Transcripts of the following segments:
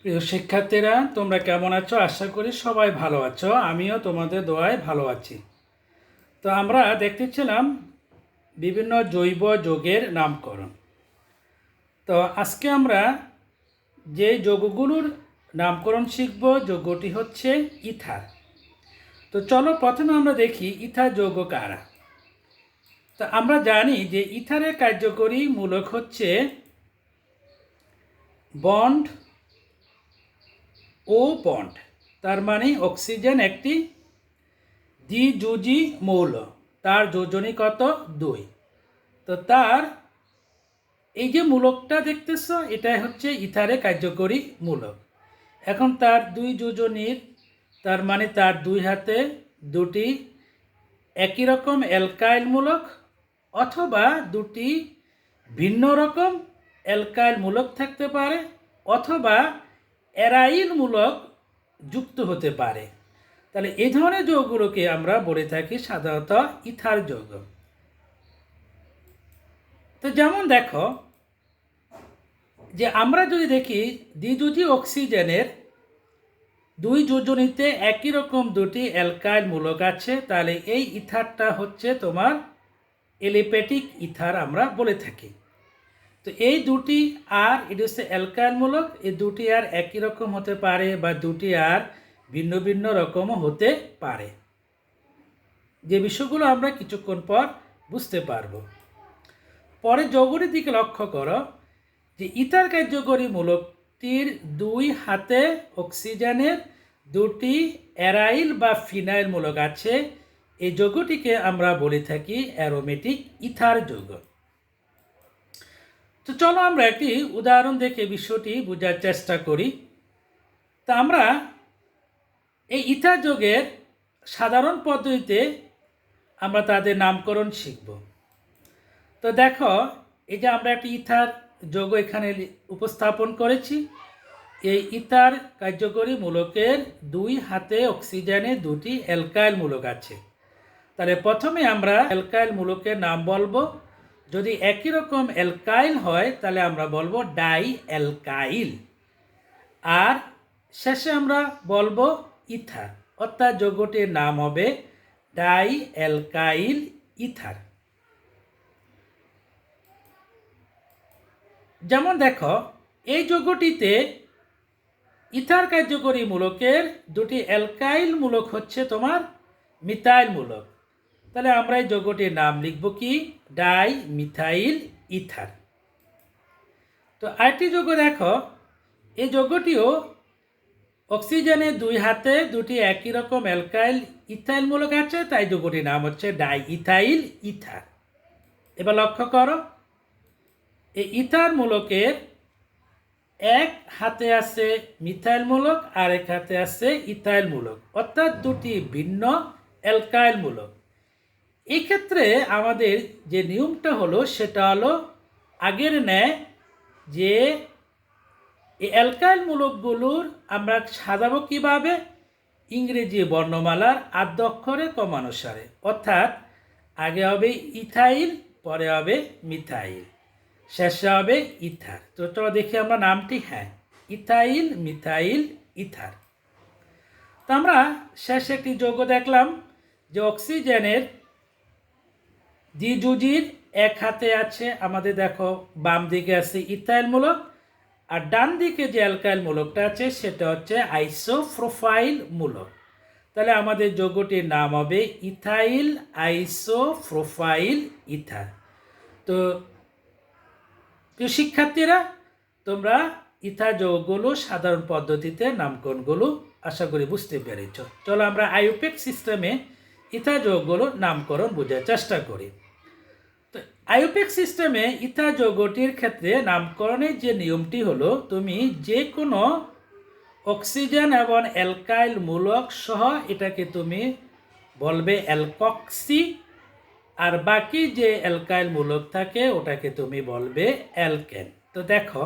প্রিয় শিক্ষার্থীরা, তোমরা কেমন আছো? আশা করি সবাই ভালো আছো। আমিও তোমাদের দোয়ায় ভালো আছি। তো আমরা দেখতেছিলাম বিভিন্ন জৈব যৌগের নামকরণ। তো আজকে আমরা যে যৌগগুলোর নামকরণ শিখব, যৌগটি হচ্ছে ইথার। তো চলো প্রথমে আমরা দেখি ইথার যৌগ কারা। তো আমরা জানি যে ইথারের কার্যকরী মূলক হচ্ছে বন্ড ও বন্ড। তার মানে অক্সিজেন একটি দ্বিযোজী মৌল, তার যোজনী কত? 2। তো তার এই যে মূলকটা দেখতেছ, এটাই হচ্ছে ইথারে কার্যকরী মূলক। এখন তার দুই যোজনীর, তার মানে তার দুই হাতে দুটি একই রকম অ্যালকাইল মূলক অথবা দুটি ভিন্ন রকম অ্যালকাইল মূলক থাকতে পারে অথবা অ্যারাইল মূলক যুক্ত হতে পারে। তাহলে এই ধরনের যৌগগুলোকে আমরা বলে থাকি সাধারণত ইথার যৌগ। তো যেমন দেখো যে আমরা যদি দেখি দ্বিযোজী অক্সিজেনের দুই যোজনীতে একই রকম দুটি অ্যালকাইল মূলক আছে, তাহলে এই ইথারটা হচ্ছে তোমার এলিপ্যাটিক ইথার আমরা বলে থাকি। তো এই দুটি আর এটা হচ্ছে অ্যালকাইল মূলক, এই দুটি আর একই রকম হতে পারে বা দুটি আর ভিন্ন ভিন্ন রকমও হতে পারে, যে বিষয়গুলো আমরা কিছুক্ষণ পর বুঝতে পারবো। পরে যৌগটির দিকে লক্ষ্য করো যে ইথার কার্যকরী মূলকটির দুই হাতে অক্সিজেনের দুটি অ্যারাইল বা ফিনাইল মূলক আছে। এই যৌগটিকে আমরা বলে থাকি অ্যারোমেটিক ইথার যৌগ। তো চলো আমরা একটি উদাহরণ দেখে বিষয়টি বোঝার চেষ্টা করি। তা আমরা এই ইথার যৌগের সাধারণ পদ্ধতিতে আমরা তাদের নামকরণ শিখব। তো দেখো, এই যে আমরা একটি ইথার যৌগ এখানে উপস্থাপন করেছি। এই ইথার কার্যকরী মূলকের দুই হাতে অক্সিজেনে দুটি অ্যালকাইল মূলক আছে। তাহলে প্রথমে আমরা অ্যালকাইল মূলকের নাম বলবো। যদি একই রকম অ্যালকাইল হয় তাহলে আমরা বলবো ডাই অ্যালকাইল, আর শেষে আমরা বলবো ইথার, অর্থাৎ যৌগটির নাম হবে ডাই অ্যালকাইল ইথার। যেমন দেখো, এই যৌগটিতে ইথার কার্যকরী মূলকের দুটি অ্যালকাইল মূলক হচ্ছে তোমার মিথাইল মূলক। তাহলে আমরা এই যৌগটির নাম লিখব কি? Die methyl ether. তো আরেকটি যৌগ দেখো, এই যৌগটিও অক্সিজেনের দুই হাতে দুটি একই রকম অ্যালকাইল ইথাইল মূলক আছে, তাই যৌগটির নাম হচ্ছে ডাই ইথাইল ইথার। এবার লক্ষ্য করো, এই ইথার মূলকের এক হাতে আছে মিথাইল মূলক আর এক হাতে আছে ইথাইল মূলক, অর্থাৎ দুটি ভিন্ন অ্যালকাইল মূলক। এই ক্ষেত্রে আমাদের যে নিয়মটা হলো সেটা হলো আগের ন্যায়, যে এই অ্যালকাইল মূলকগুলোর আমরা সাজাবো কীভাবে? ইংরেজি বর্ণমালার আদ্য অক্ষরে ক্রমানুসারে, অর্থাৎ আগে হবে ইথাইল, পরে হবে মিথাইল, শেষে হবে ইথার। তো চলো দেখি আমরা নামটি। হ্যাঁ, ইথাইল মিথাইল ইথার। তো আমরা শেষে একটি যৌগ দেখলাম যে অক্সিজেনের দ্বিযোজীর এক হাতে আছে আমাদের, দেখো বাম দিকে আছে ইথাইল মূলক, আর ডান দিকে যে অ্যালকাইল মূলকটা আছে সেটা হচ্ছে আইসোপ্রোপাইল মূলক। তাহলে আমাদের যৌগটির নাম হবে ইথাইল আইসোপ্রোপাইল ইথার। তো প্রিয় শিক্ষার্থীরা, তোমরা ইথার যৌগগুলো সাধারণ পদ্ধতিতে নামকরণগুলো আশা করি বুঝতে পেরেছ। চলো আমরা আইউপ্যাক সিস্টেমে ইথার যৌগগুলোর নামকরণ বোঝার চেষ্টা করি। তো আইউপ্যাক সিস্টেমে ইথার যৌগটির ক্ষেত্রে নামকরণের যে নিয়মটি হলো, তুমি যে কোনো অক্সিজেন এবং অ্যালকাইল মূলক সহ এটাকে তুমি বলবে অ্যালকক্সি, আর বাকি যে অ্যালকাইল মূলক থাকে ওটাকে তুমি বলবে অ্যালকেন। তো দেখো,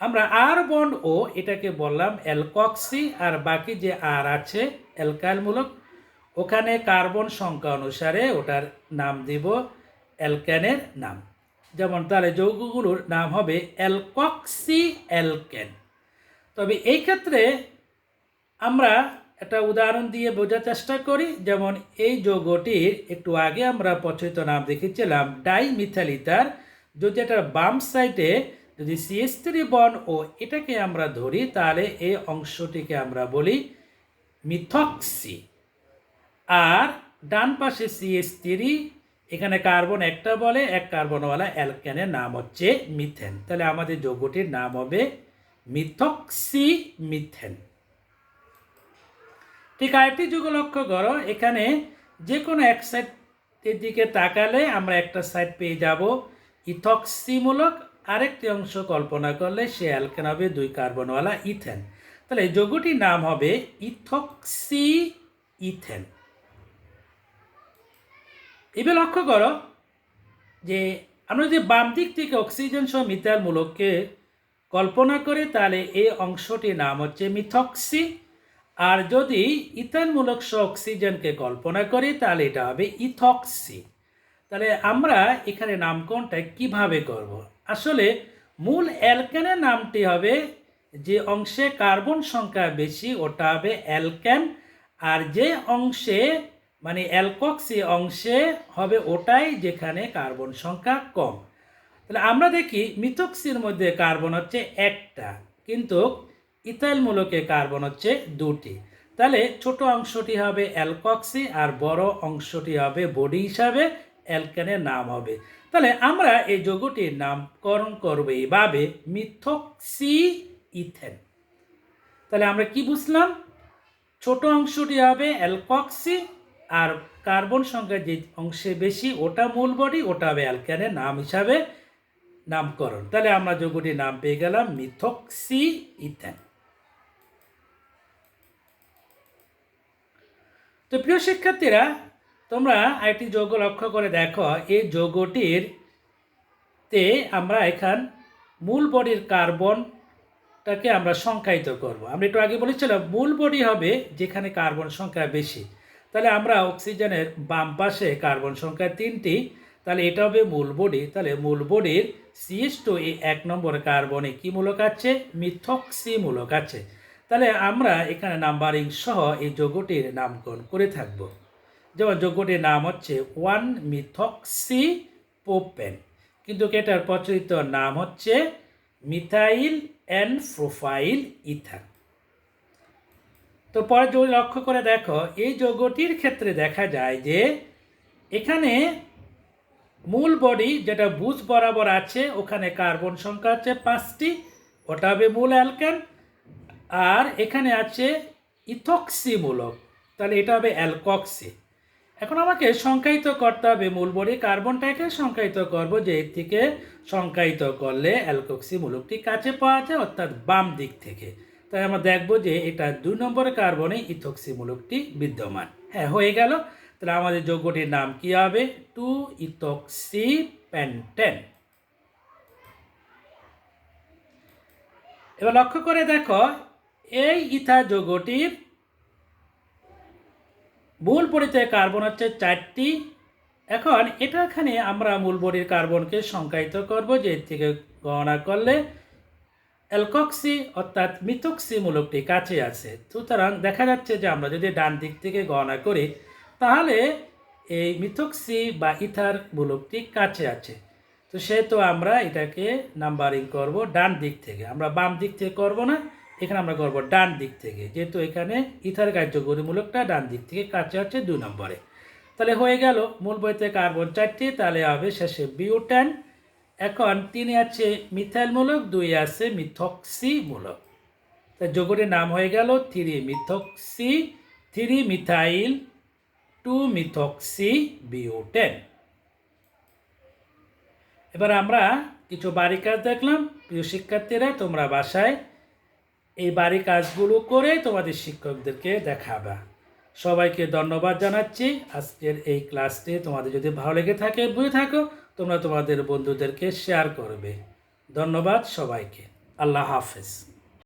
আমরা আর বন্ড ও এটাকে বললাম অ্যালকক্সি, আর বাকি যে আর আছে অ্যালকাইল মূলক ওখানে কার্বন সংখ্যা অনুসারে ওটার নাম দিব অ্যালকেনের নাম। যেমন তাহলে যৌগগুলোর নাম হবে অ্যালকক্সি অ্যালকেন। তবে এই ক্ষেত্রে আমরা একটা উদাহরণ দিয়ে বোঝার চেষ্টা করি। যেমন এই যৌগটির একটু আগে আমরা প্রচলিত নাম দেখেছিলাম ডাইমিথাইল ইথার। যদি এটার বাম সাইডে যদি CH3 বন্ড ও এটাকে আমরা ধরি, তাহলে এই অংশটিকে আমরা বলি মিথক্সি। আর ডান পাশে CH3, এখানে কার্বন একটা বলে, এক কার্বনওয়ালা অ্যালকেনের নাম হচ্ছে মিথেন। তাহলে আমাদের যৌগটির নাম হবে মিথক্সি মিথেন। ঠিক আরেকটি যৌগ লক্ষ্য করো, এখানে যে কোনো এক সাইডের দিকে তাকালে আমরা একটা সাইড পেয়ে যাব ইথক্সিমূলক, আরেকটি অংশ কল্পনা করলে সে অ্যালকেন হবে 2 কার্বনওয়ালা ইথেন। তাহলে এই যৌগটির নাম হবে ইথক্সি ইথেন। এবার লক্ষ্য করো যে আমরা যদি বাম দিক থেকে অক্সিজেন সহ মিথাইল মূলককে কল্পনা করি, তাহলে এই অংশটির নাম হচ্ছে মিথক্সি। আর যদি ইথাইল মূলক সহ অক্সিজেনকে কল্পনা করি, তাহলে এটা হবে ইথক্সি। তাহলে আমরা এখানে নামকরণটা কিভাবে করব? আসলে মূল অ্যালকেনের নামটি হবে, যে অংশে কার্বন সংখ্যা বেশি ওটা হবে অ্যালকেন, আর যে অংশে মানে অ্যালকক্সি অংশে হবে ওটাই যেখানে কার্বন সংখ্যা কম। তাহলে আমরা দেখি মিথক্সির মধ্যে কার্বন হচ্ছে একটা, কিন্তু ইথাইল মূলকে কার্বন হচ্ছে 2টি। তাহলে ছোট অংশটি হবে অ্যালকক্সি আর বড় অংশটি হবে বডি হিসাবে অ্যালকেনের নাম হবে। তাহলে আমরা এই যৌগটির নামকরণ করব এইভাবে মিথক্সি ইথেন। তাহলে আমরা কি বুঝলাম? ছোট অংশটি হবে অ্যালকক্সি, আর কার্বন সংখ্যা যে অংশে বেশি ওটা মূল বডি, ওটা হবে অ্যালকেনের নাম হিসাবে নামকরণ। তাহলে আমরা যৌগটির নাম পেয়ে গেলাম মিথক্সি ইথেন। তো প্রিয় শিক্ষার্থীরা, তোমরা আরেকটি যৌগ লক্ষ্য করে দেখো, এই যৌগটির তে আমরা এখান মূল বডির কার্বনটাকে আমরা সংখ্যায়িত করব। আমরা একটু আগে বলেছিলাম মূল বডি হবে যেখানে কার্বন সংখ্যা বেশি। তাহলে আমরা অক্সিজেনের বাম পাশে কার্বন সংখ্যা 3টি, তাহলে এটা হবে মূল বডি। তাহলে মূল বডির CH2 এই 1 নম্বর কার্বনে কি মূলক আছে? মিথক্সি মূলক আছে। তাহলে আমরা এখানে নাম্বারিং সহ এই যৌগটির নামকরণ করে থাকব। যেমন যৌগটির নাম হচ্ছে 1-মিথক্সি প্রোপেন, কিন্তু এটার প্রচলিত নাম হচ্ছে মিথাইল এন প্রোপাইল ইথার। তো পরে যৌগ লক্ষ্য করে দেখো, এই যৌগটির ক্ষেত্রে দেখা যায় যে এখানে মূল বডি যেটা বুজ বরাবর আছে ওখানে কার্বন সংখ্যা আছে 5টি, ওটা হবে মূল অ্যালকেন। আর এখানে আছে ইথক্সি মূলক, তাহলে এটা হবে অ্যালকক্সি। এখন আমাকে সংখ্যায়িত করতে হবে মূল বডি কার্বনটাকে সংখ্যায়িত করব, যে এর থেকে সংখ্যায়িত করলে অ্যালকক্সি মূলকটি কাছে পাওয়া যায়, অর্থাৎ বাম দিক থেকে। তাই আমরা দেখব যে এটা 2 নম্বর কার্বনে ইথক্সি মূলকটি বিদ্যমান। হ্যাঁ, হয়ে গেল। তাহলে আমাদের যৌগটির নাম কি হবে? 2-ইথক্সি পেন্টেন। এবার লক্ষ্য করে দেখো, এই ইথার যৌগটির মূল বডিতে কার্বন হচ্ছে 4টি। এখন এখানে আমরা মূল বডির কার্বনকে সংখ্যায়িত করব, যে এর থেকে গণনা করলে অ্যালকক্সি অর্থাৎ মিথক্সি মূলকটি কাছে আছে। সুতরাং দেখা যাচ্ছে যে আমরা যদি ডান দিক থেকে গণনা করি, তাহলে এই মিথক্সি বা ইথার মূলকটি কাছে আছে। তো সেহেতু আমরা এটাকে নাম্বারিং করব ডান দিক থেকে, আমরা বাম দিক থেকে করব না, এখানে আমরা করব ডান দিক থেকে, যেহেতু এখানে ইথার কার্যকরী মূলকটা ডান দিক থেকে কাছে আছে 2 নম্বরে। তাহলে হয়ে গেল মূল বডিতে কার্বন 4টি, তাহলে হবে শেষে বিউটেন। এখন 3 আছে মিথাইল মূলক, 2 আছে মিথক্সি মূলক। তাই যৌগটির নাম হয়ে গেল 3-মিথক্সি, 3-মিথাইল 2-মিথক্সি বিউটেন। এবার আমরা কিছু বাড়ি কাজ দেখলাম। প্রিয় শিক্ষার্থীরা, তোমরা বাসায় এই বাড়ি কাজগুলো করে তোমাদের শিক্ষকদেরকে দেখাবা। সবাইকে ধন্যবাদ জানাচ্ছি। আজকের এই ক্লাসটি তোমাদের যদি ভালো লেগে থাকে, বুঝে থাকো, তোমরা তোমাদের বন্ধুদেরকে শেয়ার করবে। ধন্যবাদ সবাইকে। আল্লাহ হাফেজ।